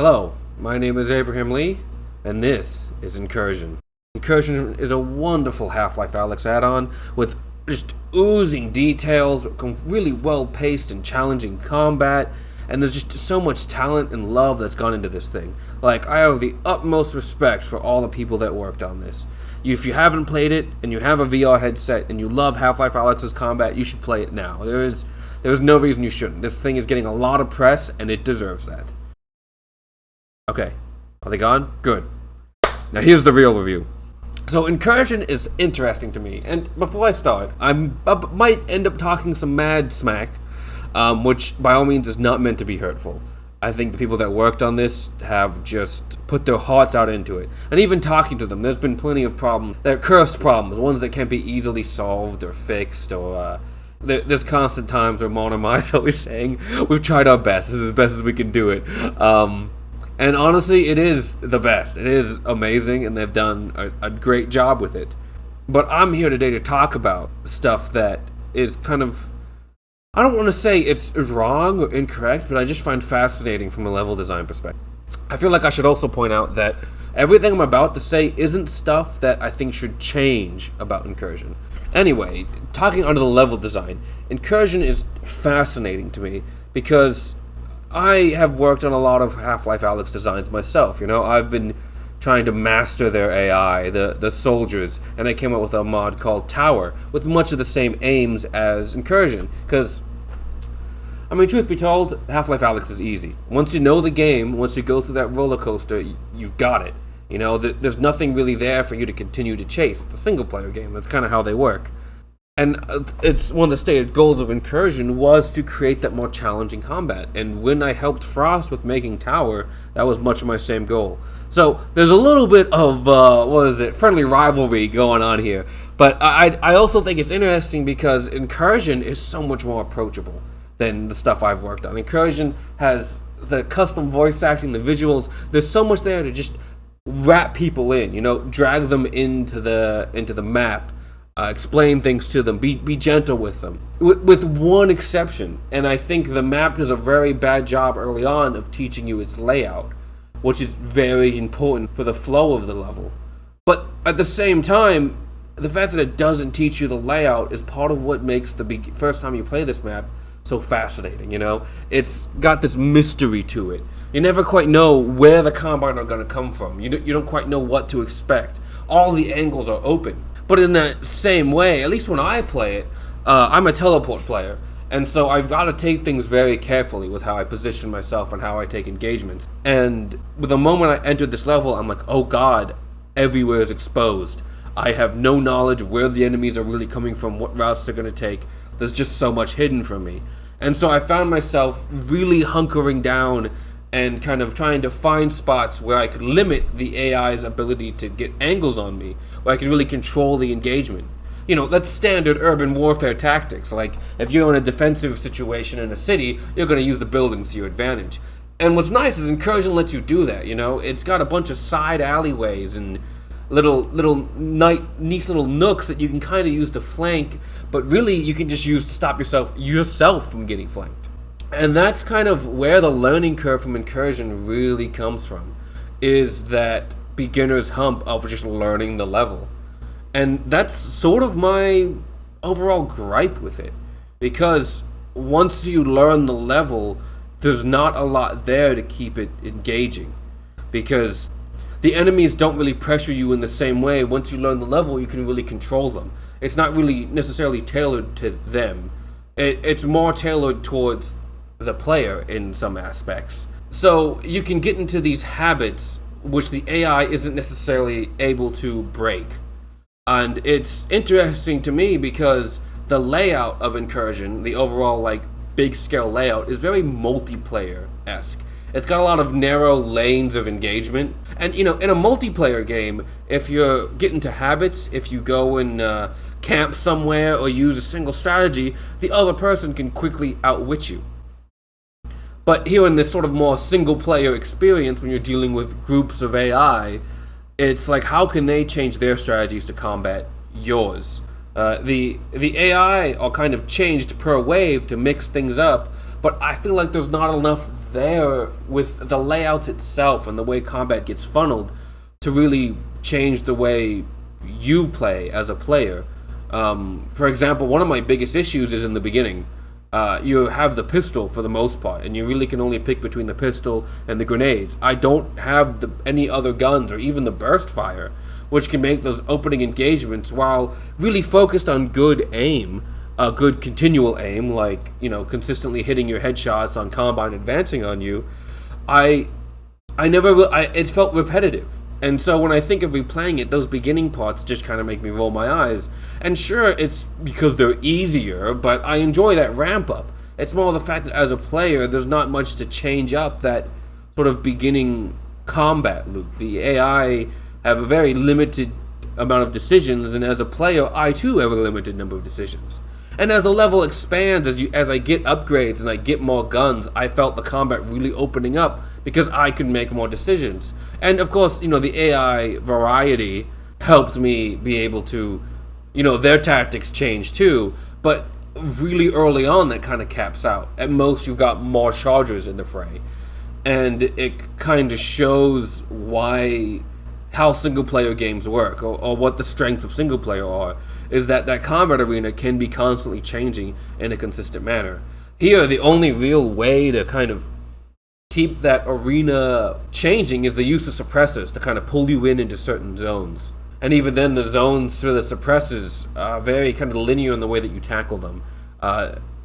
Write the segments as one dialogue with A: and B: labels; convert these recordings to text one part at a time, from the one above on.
A: Hello, my name is Abraham Lee, and this is Incursion. Incursion is a wonderful Half-Life Alyx add-on with just oozing details, really well-paced and challenging combat, and there's just so much talent and love that's gone into this thing. Like, I have the utmost respect for all the people that worked on this. If you haven't played it, and you have a VR headset, and you love Half-Life Alyx's combat, you should play it now. There's no reason you shouldn't. This thing is getting a lot of press, and it deserves that. Okay, are they gone? Good. Now here's the real review. So Incursion is interesting to me, and before I start, I might end up talking some mad smack, which by all means is not meant to be hurtful. I think the people that worked on this have just put their hearts out into it. And even talking to them, there's been plenty of problems. They're cursed problems, ones that can't be easily solved or fixed, or there's constant times where Mon and I is always saying, we've tried our best, this is as best as we can do it. And honestly, it is the best. It is amazing, and they've done a great job with it. But I'm here today to talk about stuff that is kind of, I don't want to say it's wrong or incorrect, but I just find fascinating from a level design perspective. I feel like I should also point out that everything I'm about to say isn't stuff that I think should change about Incursion. Anyway, talking under the level design, Incursion is fascinating to me because I have worked on a lot of Half-Life Alyx designs myself. I've been trying to master their AI, the soldiers, and I came up with a mod called Tower with much of the same aims as Incursion. Because, truth be told, Half-Life Alyx is easy. Once you know the game, once you go through that roller coaster, you've got it. There's nothing really there for you to continue to chase. It's a single-player game. That's kind of how they work. And it's one of the stated goals of Incursion was to create that more challenging combat. And when I helped Frost with making Tower, that was much of my same goal. So there's a little bit of, friendly rivalry going on here. But I also think it's interesting because Incursion is so much more approachable than the stuff I've worked on. Incursion has the custom voice acting, the visuals. There's so much there to just wrap people in, drag them into the map. Explain things to them, be gentle with them, with one exception, and I think the map does a very bad job early on of teaching you its layout, which is very important for the flow of the level. But at the same time, the fact that it doesn't teach you the layout is part of what makes the first time you play this map so fascinating. It's got this mystery to it. You never quite know where the combat are going to come from. You don't quite know what to expect. All the angles are open. But in that same way, at least when I play it, I'm a teleport player. And so I've got to take things very carefully with how I position myself and how I take engagements. And with the moment I entered this level, I'm like, oh god, everywhere is exposed. I have no knowledge of where the enemies are really coming from, what routes they're going to take. There's just so much hidden from me. And so I found myself really hunkering down and kind of trying to find spots where I could limit the AI's ability to get angles on me, where I could really control the engagement. That's standard urban warfare tactics. Like, if you're in a defensive situation in a city, you're going to use the buildings to your advantage. And what's nice is Incursion lets you do that, It's got a bunch of side alleyways and little nice little nooks that you can kind of use to flank, but really you can just use to stop yourself from getting flanked. And that's kind of where the learning curve from Incursion really comes from, is that beginner's hump of just learning the level. And that's sort of my overall gripe with it, because once you learn the level, there's not a lot there to keep it engaging, because the enemies don't really pressure you in the same way. Once you learn the level, you can really control them. It's not really necessarily tailored to them. It's more tailored towards the player in some aspects. So you can get into these habits which the AI isn't necessarily able to break. And it's interesting to me because the layout of Incursion, the overall big scale layout, is very multiplayer-esque. It's got a lot of narrow lanes of engagement. And in a multiplayer game, if you're getting to habits, if you go and camp somewhere or use a single strategy, the other person can quickly outwit you. But here in this sort of more single-player experience, when you're dealing with groups of AI, it's like, how can they change their strategies to combat yours? The AI are kind of changed per wave to mix things up, but I feel like there's not enough there with the layout itself and the way combat gets funneled to really change the way you play as a player. For example, one of my biggest issues is in the beginning. You have the pistol for the most part, and you really can only pick between the pistol and the grenades. I don't have any other guns or even the burst fire, which can make those opening engagements, while really focused on good aim, good continual aim, like, consistently hitting your headshots on Combine advancing on you, it felt repetitive. And so when I think of replaying it, those beginning parts just kind of make me roll my eyes. And sure, it's because they're easier, but I enjoy that ramp up. It's more the fact that as a player, there's not much to change up that sort of beginning combat loop. The AI have a very limited amount of decisions, and as a player, I too have a limited number of decisions. And as the level expands, as I get upgrades and I get more guns, I felt the combat really opening up because I could make more decisions. And of course, the AI variety helped me be able to, their tactics change too, but really early on that kind of caps out. At most, you've got more chargers in the fray. And it kind of shows how single player games work, or what the strengths of single player are, is that combat arena can be constantly changing in a consistent manner. Here, the only real way to kind of keep that arena changing is the use of suppressors to kind of pull you into certain zones. And even then, the zones for the suppressors are very kind of linear in the way that you tackle them,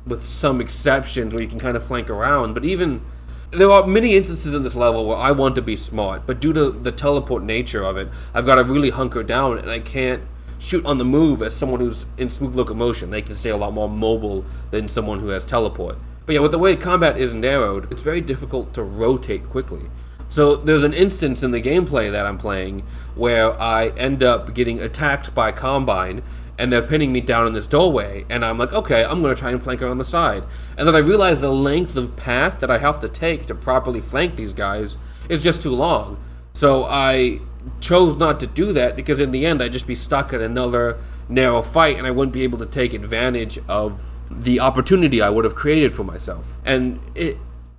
A: with some exceptions where you can kind of flank around. But even there are many instances in this level where I want to be smart, but due to the teleport nature of it, I've got to really hunker down, and I can't shoot on the move as someone who's in smooth locomotion. They can stay a lot more mobile than someone who has teleport. But yeah, with the way combat is narrowed, it's very difficult to rotate quickly. So there's an instance in the gameplay that I'm playing where I end up getting attacked by Combine, and they're pinning me down in this doorway, and I'm like, okay, I'm going to try and flank around the side. And then I realize the length of path that I have to take to properly flank these guys is just too long. So I chose not to do that, because in the end I'd just be stuck in another narrow fight, and I wouldn't be able to take advantage of the opportunity I would have created for myself. And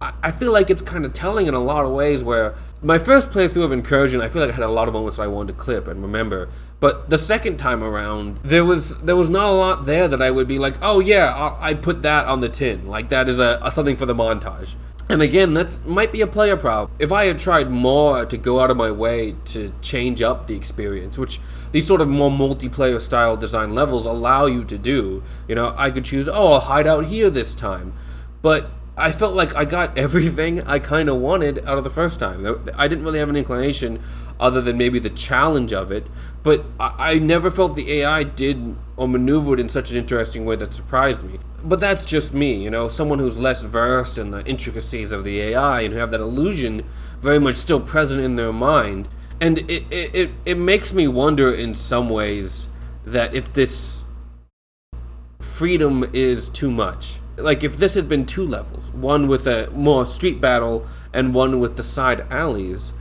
A: I feel like it's kind of telling in a lot of ways, where my first playthrough of Incursion, I feel like I had a lot of moments that I wanted to clip and remember. But the second time around, there was not a lot there that I would be like, oh yeah, I put that on the tin. Like, that is a something for the montage. And again, that might be a player problem. If I had tried more to go out of my way to change up the experience, which these sort of more multiplayer style design levels allow you to do, I could choose, I'll hide out here this time. But I felt like I got everything I kind of wanted out of the first time. I didn't really have an inclination other than maybe the challenge of it, but I never felt the AI did or maneuvered in such an interesting way that surprised me. But that's just me, someone who's less versed in the intricacies of the AI and who have that illusion very much still present in their mind. And it makes me wonder in some ways that if this freedom is too much. Like, if this had been two levels, one with a more street battle and one with the side alleys,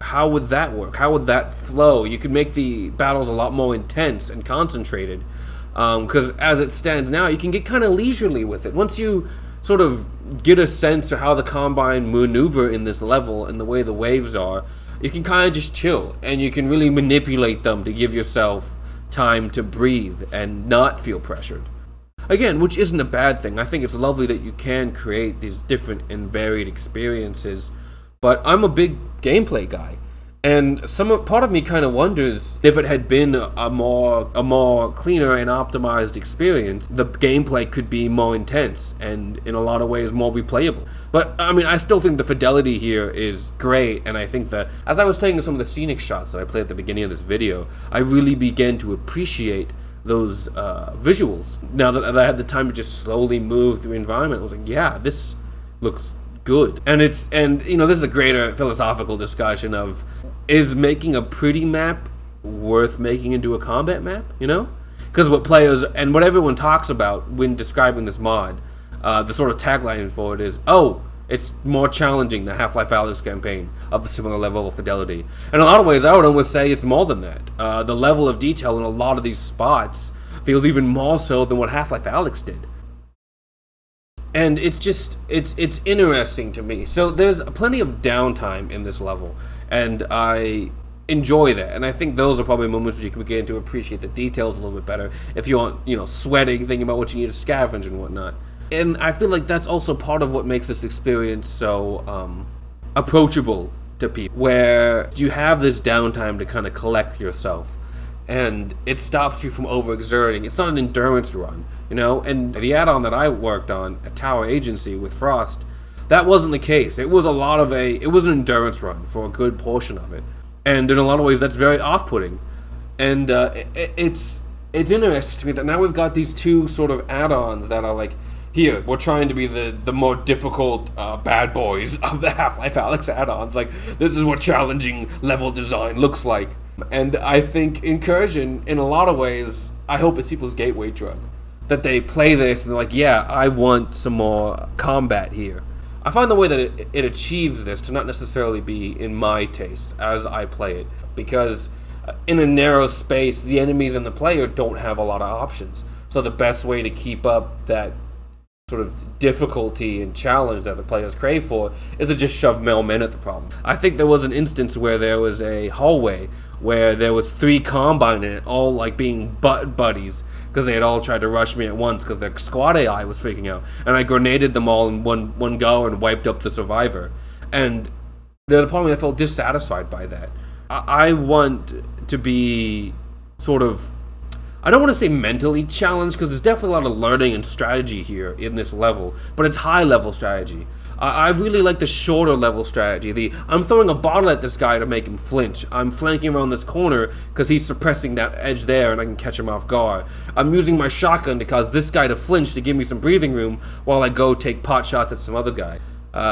A: how would that work? How would that flow? You could make the battles a lot more intense and concentrated, because as it stands now, you can get kind of leisurely with it. Once you sort of get a sense of how the Combine maneuver in this level and the way the waves are, you can kind of just chill, and you can really manipulate them to give yourself time to breathe and not feel pressured. Again, which isn't a bad thing. I think it's lovely that you can create these different and varied experiences, but I'm a big gameplay guy, and part of me kind of wonders if it had been a more cleaner and optimized experience, the gameplay could be more intense and in a lot of ways more replayable. But I mean, I still think the fidelity here is great, and I think that as I was taking some of the scenic shots that I played at the beginning of this video, I really began to appreciate those visuals. Now that I had the time to just slowly move through the environment, I was like, yeah, this looks good. And this is a greater philosophical discussion of, is making a pretty map worth making into a combat map, Because what players, and what everyone talks about when describing this mod, the sort of tagline for it is, it's more challenging than Half-Life Alyx campaign of a similar level of fidelity. In a lot of ways, I would almost say it's more than that. The level of detail in a lot of these spots feels even more so than what Half-Life Alyx did. And it's just it's interesting to me. So there's plenty of downtime in this level, and I enjoy that. And I think those are probably moments where you can begin to appreciate the details a little bit better if you aren't, sweating, thinking about what you need to scavenge and whatnot. And I feel like that's also part of what makes this experience so approachable to people, where you have this downtime to kind of collect yourself, and it stops you from overexerting. It's not an endurance run, And the add-on that I worked on at Tower Agency with Frost, that wasn't the case. It was it was an endurance run for a good portion of it, and in a lot of ways that's very off-putting. And it's interesting to me that now we've got these two sort of add-ons that are like, here, we're trying to be the more difficult bad boys of the Half-Life Alyx add-ons. Like, this is what challenging level design looks like. And I think Incursion, in a lot of ways, I hope it's people's gateway drug. That they play this and they're like, yeah, I want some more combat here. I find the way that it achieves this to not necessarily be in my taste as I play it. Because in a narrow space, the enemies and the player don't have a lot of options. So the best way to keep up that sort of difficulty and challenge that the players crave for is to just shove more men at the problem. I think there was an instance where there was a hallway where there was 3 Combine in it, all like being buddies, because they had all tried to rush me at once because their squad AI was freaking out, and I grenaded them all in one go and wiped up the survivor. And there's a part of me that felt dissatisfied by that. I want to be sort of, I don't want to say mentally challenged, because there's definitely a lot of learning and strategy here in this level, but it's high level strategy. I really like the shorter level strategy. I'm throwing a bottle at this guy to make him flinch. I'm flanking around this corner because he's suppressing that edge there and I can catch him off guard. I'm using my shotgun to cause this guy to flinch to give me some breathing room while I go take pot shots at some other guy.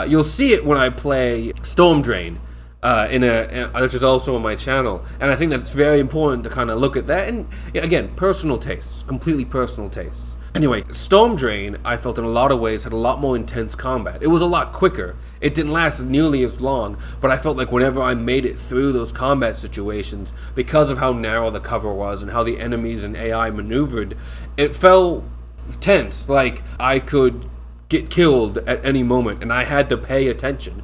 A: You'll see it when I play Storm Drain. Which is also on my channel, and I think that it's very important to kind of look at that, and again, personal tastes, completely personal tastes. Anyway, Storm Drain, I felt in a lot of ways had a lot more intense combat. It was a lot quicker. It didn't last nearly as long, but I felt like whenever I made it through those combat situations, because of how narrow the cover was and how the enemies and AI maneuvered, it felt tense, like I could get killed at any moment, and I had to pay attention.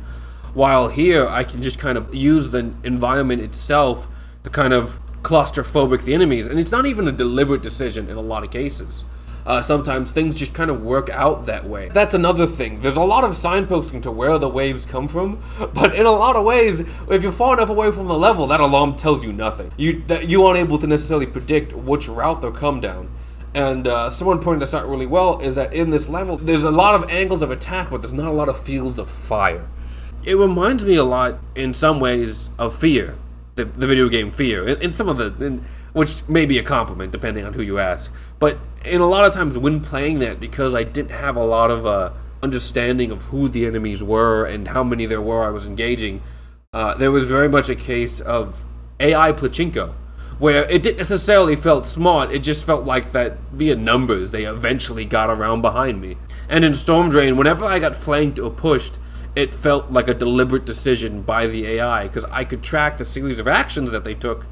A: While here, I can just kind of use the environment itself to kind of claustrophobic the enemies. And it's not even a deliberate decision in a lot of cases. Sometimes things just kind of work out that way. That's another thing. There's a lot of signposting to where the waves come from, but in a lot of ways, if you're far enough away from the level, that alarm tells you nothing. You aren't able to necessarily predict which route they'll come down. And someone pointed this out really well, is that in this level, there's a lot of angles of attack, but there's not a lot of fields of fire. It reminds me a lot, in some ways, of Fear, the video game Fear. In some of which may be a compliment, depending on who you ask. But in a lot of times when playing that, because I didn't have a lot of understanding of who the enemies were and how many there were I was engaging, there was very much a case of AI Pachinko, where it didn't necessarily felt smart, it just felt like that via numbers they eventually got around behind me. And in Storm Drain, whenever I got flanked or pushed, it felt like a deliberate decision by the AI, because I could track the series of actions that they took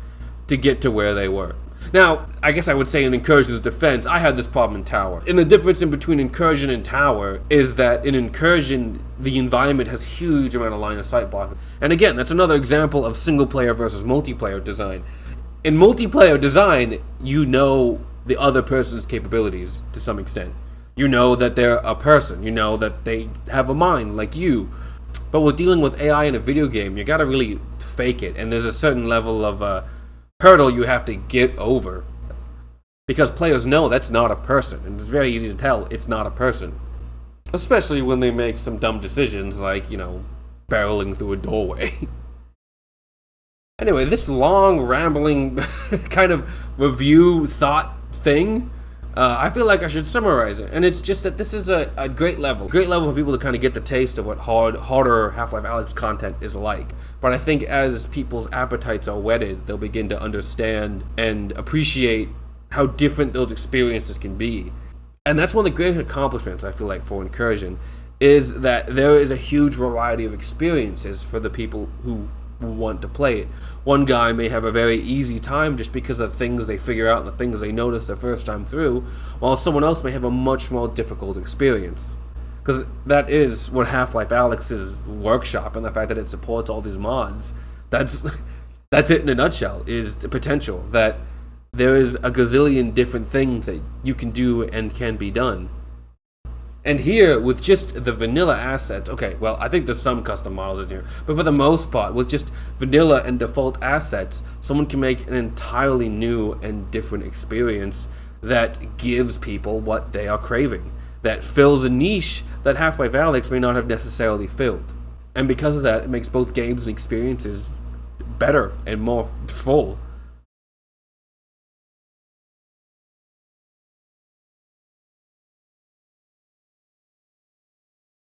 A: to get to where they were. Now, I guess I would say in Incursion's defense, I had this problem in Tower. And the difference in between Incursion and Tower is that in Incursion, the environment has huge amount of line of sight blocking. And again, that's another example of single player versus multiplayer design. In multiplayer design, you know the other person's capabilities to some extent. You know that they're a person. You know that they have a mind like you. But with dealing with AI in a video game, you gotta really fake it. And there's a certain level of hurdle you have to get over. Because players know that's not a person. And it's very easy to tell it's not a person. Especially when they make some dumb decisions like, barreling through a doorway. Anyway, this long, rambling kind of review thought thing, I feel like I should summarize it, and it's just that this is a great level for people to kind of get the taste of what harder Half-Life Alyx content is like. But I think as people's appetites are whetted, they'll begin to understand and appreciate how different those experiences can be. And that's one of the greatest accomplishments, I feel like, for Incursion, is that there is a huge variety of experiences for the people who want to play it. One guy may have a very easy time just because of things they figure out and the things they notice the first time through, while someone else may have a much more difficult experience. Because that is what Half-Life Alyx's workshop, and the fact that it supports all these mods. That's that's it in a nutshell. Is the potential that there is a gazillion different things that you can do and can be done. And here, with just the vanilla assets, okay, well, I think there's some custom models in here, but for the most part, with just vanilla and default assets, someone can make an entirely new and different experience that gives people what they are craving, that fills a niche that Half-Life Alyx may not have necessarily filled. And because of that, it makes both games and experiences better and more full.